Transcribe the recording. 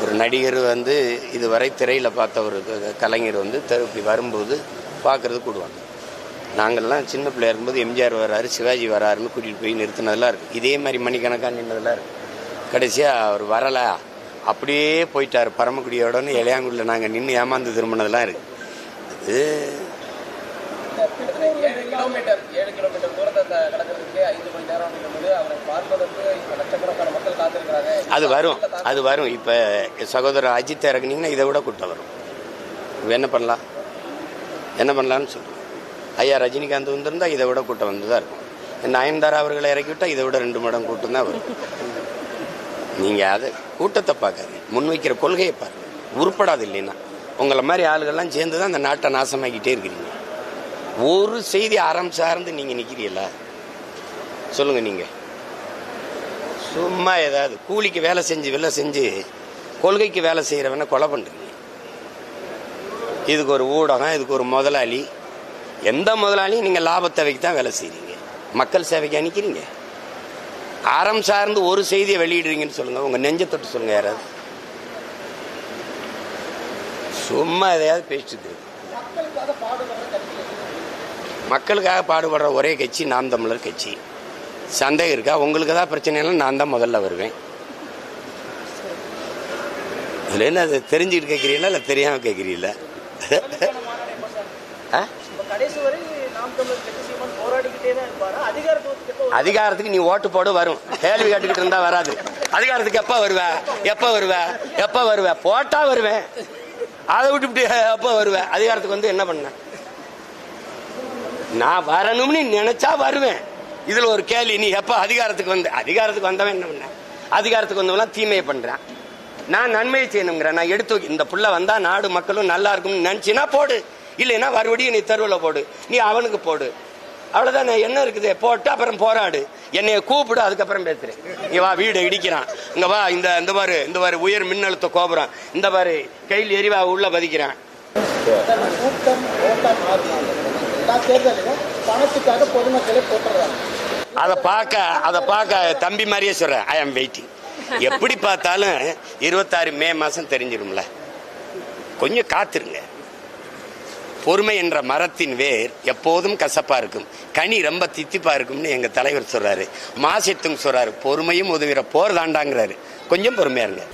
ஒரு நடிகர் இதுவரை திரையில் பார்த்த ஒரு கலைஞர் இப்படி வரும்போது பார்க்கறது கூடுவாங்க. நாங்கள்லாம் சின்ன பிள்ளையா இருக்கும்போது எம்ஜிஆர் வராரு, சிவாஜி வராருன்னு கூட்டிகிட்டு போய் நிறுத்தினதெல்லாம் இருக்குது. இதே மாதிரி மணிக்கணக்காக நின்றதெல்லாம் இருக்குது. கடைசியாக அவர் வரலை, அப்படியே போயிட்டார் பரமக்குடியோடன்னு இளையாங்குடியில் நாங்கள் நின்று ஏமாந்து திரும்பினதெல்லாம் இருக்குது. இது 7 கிலோமீட்டர் தூரத்தை கடக்கிறதுக்கு 5 மணி நேரம் அவரை பார்ப்பதற்கு லட்சக்கணக்கான மக்கள் காத்திருக்கிறாங்க. அது வரும். இப்போ சகோதரர் அஜித் இறக்குனீங்கன்னா இதை விட கூட்டம் வரும். என்ன பண்ணலான்னு சொல்கிறேன். ஐயா ரஜினிகாந்த் வந்திருந்தால் இதை விட கூட்டம் வந்து தான் இருக்கும். நயன்தாரா அவர்களை இறக்கி விட்டால் இதை விட 2 மடங்கு கூட்டம் தான் வரும். நீங்கள் அதை கூட்டத்தை பார்க்காது, முன்வைக்கிற கொள்கையை பாருங்க. உருப்படாது இல்லைன்னா உங்களை மாதிரி ஆளுகள்லாம் சேர்ந்து தான் அந்த நாட்டை நாசமாக்கிட்டே இருக்கிறீங்க. ஒரு செய்தி அறம் சார்ந்து நீங்கள் நிற்கிறீங்களா சொல்லுங்கள். நீங்கள் சும்மா ஏதாவது கூலிக்கு வேலை செஞ்சு கொள்கைக்கு வேலை செய்கிறவன கொலை பண்ணுறீங்க. இதுக்கு ஒரு ஊடகம், இதுக்கு ஒரு முதலாளி. எந்த முதலாளியும் நீங்கள் லாபத்தை வைக்க தான் வேலை செய்கிறீங்க, மக்கள் சேவைக்கு அனுக்கிறீங்க. அறம் சார்ந்து ஒரு செய்தியை வெளியிடுறீங்கன்னு சொல்லுங்கள். உங்கள் நெஞ்சை தொட்டு சொல்லுங்கள். யாராவது சும்மா எதையாவது பேசிட்டு மக்களுக்காக பாடுபடுற ஒரே கட்சி நாம் தமிழர் கட்சி. சந்தேகம் இருக்கா? உங்களுக்கு தான் பிரச்சனைலாம் நான் தான் முதல்ல வருவேன். அதில் என்ன, அதை தெரிஞ்சுக்கிட்டு கேட்குறீங்களா இல்லை தெரியாமல் கேட்குறீங்களா? அதிகாரத்துக்கு நீ ஓட்டு போடு வரும். கேள்வி கேட்டுக்கிட்டு இருந்தா வராது. அதிகாரத்துக்கு எப்ப வருவ போட்டா வருவேன். அதை விட்டு எப்ப வருவேன்? அதிகாரத்துக்கு என்ன பண்ண? நான் வரணும்னு நினைச்சா வருவேன். இதுல ஒரு கேள்வி, நீ எப்ப அதிகாரத்துக்கு வந்தவன் என்ன பண்ண? அதிகாரத்துக்கு வந்தவெல்லாம் தீமையை பண்றான். நான் நன்மையை செய்யணுங்கிறேன். நான் எடுத்து இந்த புள்ள வந்தா நாடு மக்களும் நல்லா இருக்கும்னு நினைச்சினா போடு, இல்லைன்னா மறுபடியும் நீ தெருவில் போடு, நீ அவனுக்கு போடு. அவ்வளவுதான். என்ன இருக்குது? போட்டு அப்புறம் போராடு. என்னைய கூப்பிடு, அதுக்கப்புறம் பேசுறேன். நீ வா, வீடு இடிக்கிறான், இங்க வா, இந்த பாரு உயர் மின்னழுத்த கோபுரம், இந்த பாரு கையில் எரிவா உள்ள பதிக்கிறான். அதை பார்க்க தம்பி மாதிரியே சொல்றேன். ஐ ஆம் வெயிட்டிங். எப்படி பார்த்தாலும் 26 மே மாசம் தெரிஞ்சிரும்ல. கொஞ்சம் காத்திருங்க. பொறுமை என்ற மரத்தின் வேர் எப்போதும் கசப்பா இருக்கும், கனி ரொம்ப தித்திப்பா இருக்கும்னு எங்க தலைவர் சொல்றாரு. மாசத்தும் சொல்றாரு, பொறுமையும் உதவிற போர் தாண்டாங்கிறாரு. கொஞ்சம் பொறுமையா இருங்க.